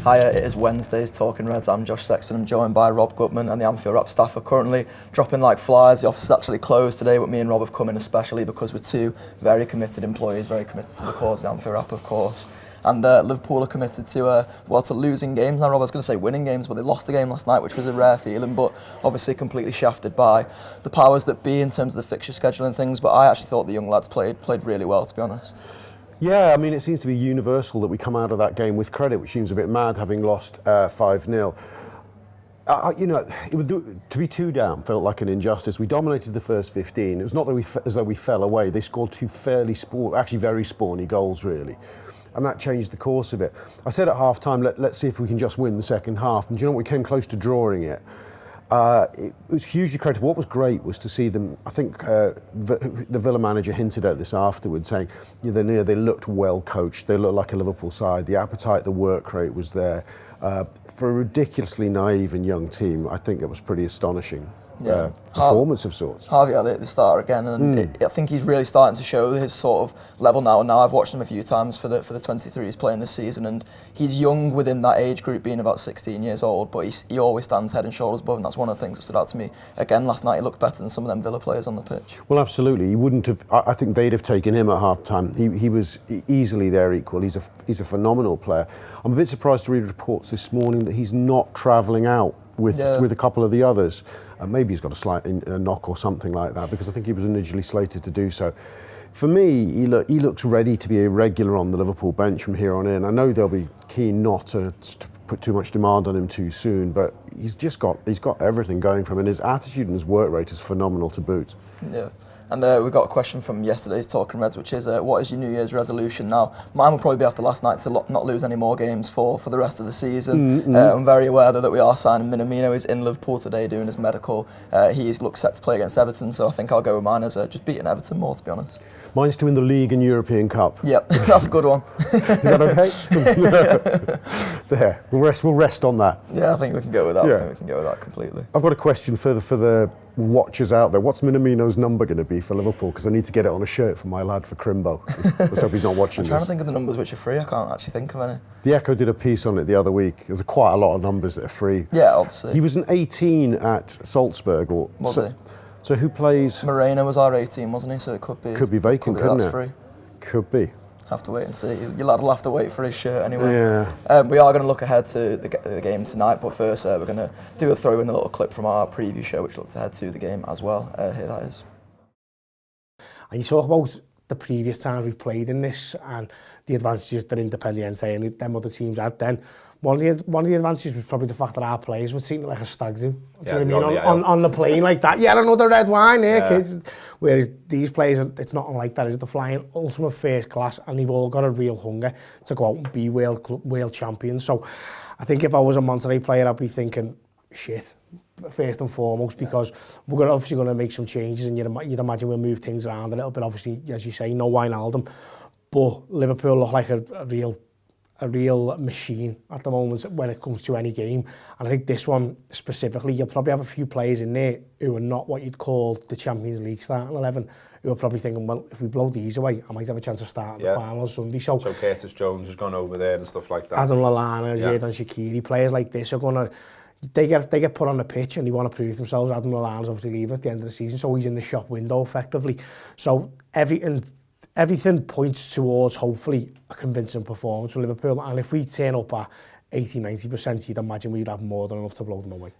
Hiya, it is Wednesday's Talking Reds. I'm Josh Sexton. I'm joined by Rob Gutmann, and the Anfield Wrap staff are currently dropping like flies. The office is actually closed today, but me and Rob have come in especially because we're two very committed employees, very committed to the cause of the Anfield Wrap, of course. And Liverpool are committed to to losing games. Now, Rob, I was going to say winning games, but they lost a game last night, which was a rare feeling, but obviously completely shafted by the powers that be in terms of the fixture schedule and things. But I actually thought the young lads played really well, to be honest. Yeah, I mean, it seems to be universal that we come out of that game with credit, which seems a bit mad, having lost 5-0. To be 2 down felt like an injustice. We dominated the first 15. It was not as though we fell away. They scored two very spawny goals, really. And that changed the course of it. I said at half-time, let's see if we can just win the second half. And do you know what? We came close to drawing it. It was hugely creditable. What was great was to see them. I think the Villa manager hinted at this afterwards, saying they looked well coached. They looked like a Liverpool side. The appetite, the work rate was there. For a ridiculously naive and young team, I think it was pretty astonishing. Performance of sorts. Harvey at the start again, and I think he's really starting to show his sort of level now. And now I've watched him a few times for the 23s playing this season, and he's young within that age group, being about 16 years old, but he always stands head and shoulders above, and that's one of the things that stood out to me. Again, last night he looked better than some of them Villa players on the pitch. Well, absolutely. He wouldn't have. I think they'd have taken him at half time. He was easily their equal. He's a phenomenal player. I'm a bit surprised to read reports this morning that he's not travelling out with a couple of the others. Maybe he's got a slight knock or something like that, because I think he was initially slated to do so. For me, he looks ready to be a regular on the Liverpool bench from here on in. I know they'll be keen not to put too much demand on him too soon, but he's got everything going for him, and his attitude and his work rate is phenomenal to boot. Yeah. And we got a question from yesterday's Talking Reds, which is, what is your New Year's resolution? Now, mine will probably be after last night to not lose any more games for the rest of the season. I'm very aware that we are signing Minamino. He's in Liverpool today doing his medical. He looks set to play against Everton, so I think I'll go with mine as just beating Everton more, to be honest. Mine's to win the League and European Cup. Yep, that's a good one. Is that okay? There, we'll rest on that. Yeah, I think we can go with that. Yeah. I think we can go with that completely. I've got a question for the watchers out there. What's Minamino's number going to be for Liverpool? Because I need to get it on a shirt for my lad for Crimbo. Let's hope he's not watching I'm trying to think of the numbers which are free. I can't actually think of any. The Echo did a piece on it the other week. There's quite a lot of numbers that are free. Yeah, obviously. He was an 18 at Salzburg. Was he? So who plays? Moreno was our 18, wasn't he? So it could be vacant, couldn't it? Free. Could be. Have to wait and see. Your lad will have to wait for his shirt anyway. Yeah. We are going to look ahead to the game tonight, but first we're going to throw in a little clip from our preview show, which looked ahead to the game as well. Here that is. And you talk about the previous times we played in this and the advantages that Independiente and them other teams had then. One of the advantages was probably the fact that our players were treating it like a stag do. Do you know what I mean? On the plane like that. Yeah, another red wine here, kids. Whereas these players, it's not like that. They're flying ultimate first class, and they've all got a real hunger to go out and be world champions. So I think if I was a Monterrey player, I'd be thinking, shit, first and foremost, because we're obviously going to make some changes, and you'd imagine we'll move things around a little bit. Obviously, as you say, no Wijnaldum, but Liverpool look like a real machine at the moment when it comes to any game. And I think this one specifically, you'll probably have a few players in there who are not what you'd call the Champions League starting 11, who are probably thinking, well, if we blow these away, I might have a chance of starting the final on Sunday. So Curtis Jones has gone over there and stuff like that. Adam Lallana, Xherdan Shaqiri, players like this are going to, they get put on the pitch and they want to prove themselves. Adam Lallana's obviously leaving at the end of the season, so he's in the shop window effectively. So everything points towards, hopefully, a convincing performance for Liverpool. And if we turn up at 80-90%, you'd imagine we'd have more than enough to blow them away.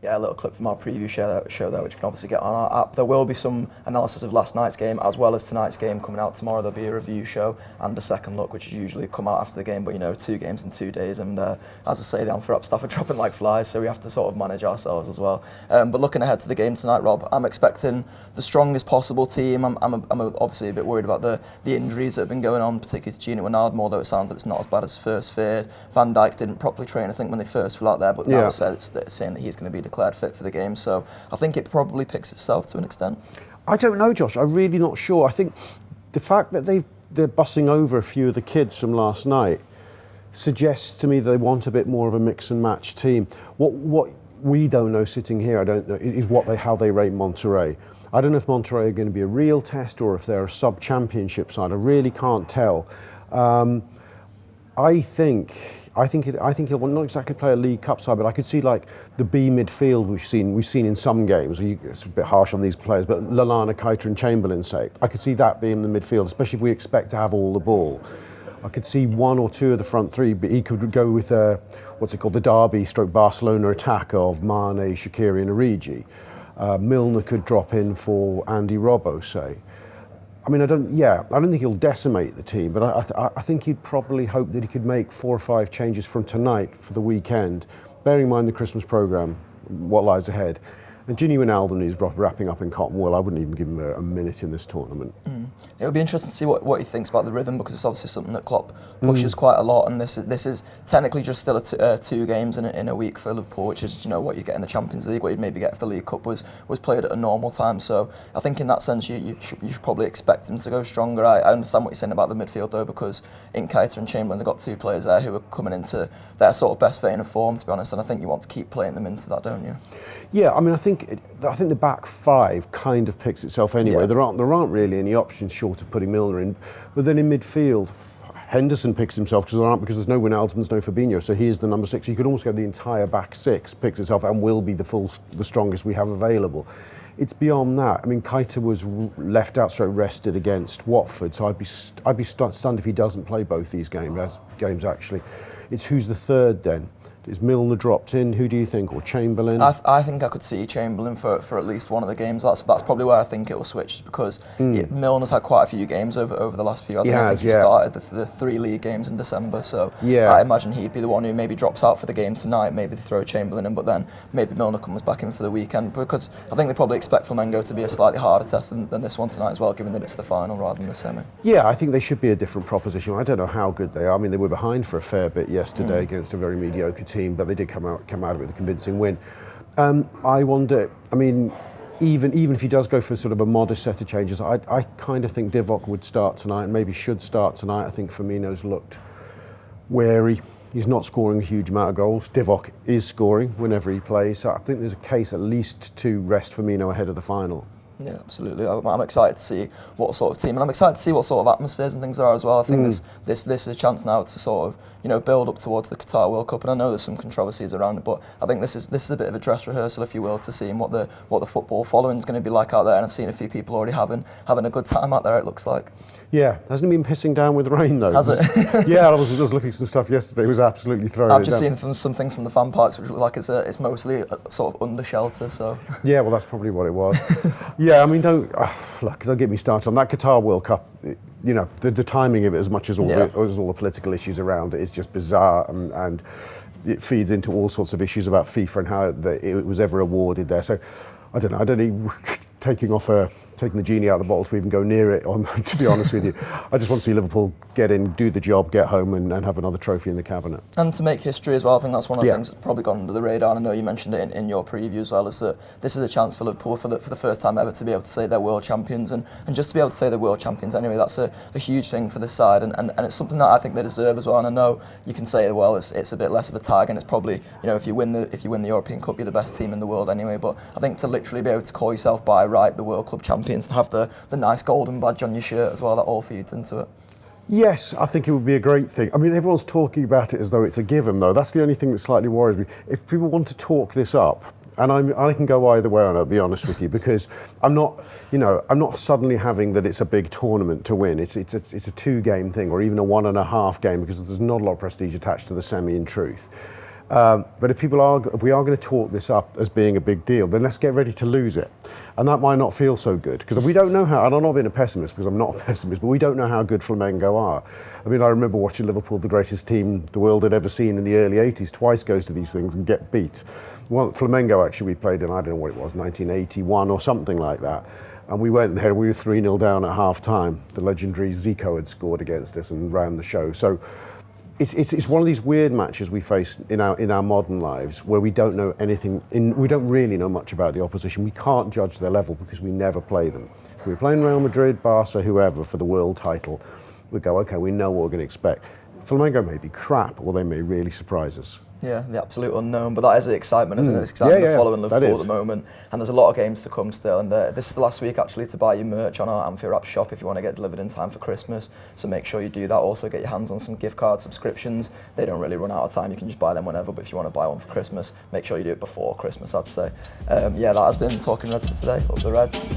Yeah, a little clip from our preview show there, which you can obviously get on our app. There will be some analysis of last night's game as well as tonight's game coming out tomorrow. There'll be a review show and a second look, which is usually come out after the game. But 2 games in 2 days, and as I say, the Anfield Wrap staff are dropping like flies, so we have to sort of manage ourselves as well. But looking ahead to the game tonight, Rob, I'm expecting the strongest possible team. I'm obviously a bit worried about the injuries that have been going on, particularly to Gino Wijnaldum, although it sounds like it's not as bad as first feared. Van Dijk didn't properly train, I think, when they first flew out there, but now it's saying that he's going to be declared fit for the game. So I think it probably picks itself to an extent. I don't know, Josh. I'm really not sure. I think the fact that they're bussing over a few of the kids from last night suggests to me they want a bit more of a mix and match team. What we don't know sitting here, I don't know, is how they rate Monterrey. I don't know if Monterrey are going to be a real test or if they're a sub-championship side. I really can't tell. I think I think he'll not exactly play a League Cup side, but I could see like the B midfield we've seen in some games. It's a bit harsh on these players, but Lallana, Keita and Chamberlain say I could see that being the midfield, especially if we expect to have all the ball. I could see one or two of the front three, but he could go with the Derby/Barcelona attack of Mane, Shaqiri and Origi. Milner could drop in for Andy Robbo, say. I mean, I don't think he'll decimate the team, but I think he'd probably hope that he could make 4 or 5 changes from tonight for the weekend, bearing in mind the Christmas programme, what lies ahead. And Gini Wijnaldum is wrapping up in cotton wool. I wouldn't even give him a minute in this tournament. It would be interesting to see what he thinks about the rhythm, because it's obviously something that Klopp pushes quite a lot, and this is technically just still 2 games in a week for Liverpool, which is what you get in the Champions League, what you'd maybe get if the League Cup was played at a normal time. So I think in that sense you should probably expect him to go stronger. I understand what you're saying about the midfield though, because in Keita and Chamberlain they've got 2 players there who are coming into their sort of best vein of form, to be honest, and I think you want to keep playing them into that, don't you? Yeah, I mean, I think the back 5 kind of picks itself anyway. Yeah. There aren't really any options short of putting Milner in. But then in midfield, Henderson picks himself because there's no Wijnaldum, there's no Fabinho, so he is the number 6. You could almost go the entire back 6 picks itself and will be the strongest we have available. It's beyond that. I mean, Keita was left out, rested against Watford, so I'd be stunned if he doesn't play both these games actually. It's who's the third then? Is Milner dropped in? Who do you think? Or Chamberlain? I think I could see Chamberlain for at least one of the games. That's probably where I think it will switch, because Milner's had quite a few games over the last few years. I think he started the 3 league games in December, so I imagine he'd be the one who maybe drops out for the game tonight. Maybe they throw Chamberlain in, but then maybe Milner comes back in for the weekend, because I think they probably expect Flamengo to be a slightly harder test than this one tonight as well, given that it's the final rather than the semi. Yeah, I think they should be a different proposition. I don't know how good they are. I mean, they were behind for a fair bit yesterday against a very mediocre team, but they did come out of it with a convincing win. I wonder, I mean, even if he does go for sort of a modest set of changes, I kind of think Divock would start tonight, and maybe should start tonight. I think Firmino's looked wary. He's not scoring a huge amount of goals. Divock is scoring whenever he plays, so I think there's a case at least to rest Firmino ahead of the final. Yeah, absolutely. I'm excited to see what sort of team, and I'm excited to see what sort of atmospheres and things there are as well. I think this is a chance now to sort of build up towards the Qatar World Cup, and I know there's some controversies around it, but I think this is a bit of a dress rehearsal, if you will, to seeing what the football following is going to be like out there. And I've seen a few people already having a good time out there, it looks like. Yeah, hasn't it been pissing down with rain though? Has it? Yeah, I was looking at some stuff yesterday. It was absolutely throwing. I've just seen some things from the fan parks which look like it's mostly sort of under shelter. So yeah, well that's probably what it was. Yeah, I mean don't get me started on that Qatar World Cup. The timing of it, as much as all the political issues around it, is just bizarre, and it feeds into all sorts of issues about FIFA and how it was ever awarded there. So I don't know. Taking the genie out of the bottle to even go near it, to be honest with you. I just want to see Liverpool get in, do the job, get home and have another trophy in the cabinet. And to make history as well. I think that's one of the things that's probably gone under the radar, and I know you mentioned it in your preview as well, is that this is a chance for Liverpool for the first time ever to be able to say they're world champions, and just to be able to say they're world champions anyway, that's a huge thing for this side, and it's something that I think they deserve as well. And I know you can say, well, it's a bit less of a tag, and it's probably, if you win the European Cup, you're the best team in the world anyway, but I think to literally be able to call yourself by right the World Club champions and have the nice golden badge on your shirt as well, that all feeds into it. Yes, I think it would be a great thing. I mean, everyone's talking about it as though it's a given, though. That's the only thing that slightly worries me. If people want to talk this up, and I can go either way on it, I'll be honest with you, because I'm not suddenly having that it's a big tournament to win. It's a 2-game thing, or even a 1.5 game, because there's not a lot of prestige attached to the semi, in truth. But if we are going to talk this up as being a big deal, then let's get ready to lose it. And that might not feel so good, because we don't know how, and I'm not being a pessimist because I'm not a pessimist, but we don't know how good Flamengo are. I mean, I remember watching Liverpool, the greatest team the world had ever seen in the early 80s, twice goes to these things and get beat. Well, Flamengo actually we played in, I don't know what it was, 1981 or something like that. And we went there and we were 3-0 down at half time. The legendary Zico had scored against us and ran the show. So it's one of these weird matches we face in our modern lives where we don't know anything, we don't really know much about the opposition. We can't judge their level because we never play them. If we're playing Real Madrid, Barca, whoever for the world title, we go, okay, we know what we're going to expect. Flamengo may be crap, or they may really surprise us. Yeah, the absolute unknown, but that is the excitement, isn't it? It's exciting Yeah, following that Liverpool is. at the moment, and there's a lot of games to come still. And this is the last week actually to buy your merch on our Anfield app shop if you want to get delivered in time for Christmas. So make sure you do that. Also, get your hands on some gift card subscriptions. They don't really run out of time. You can just buy them whenever. But if you want to buy one for Christmas, make sure you do it before Christmas, I'd say. Yeah, that has been Talking Reds for today. Up the Reds.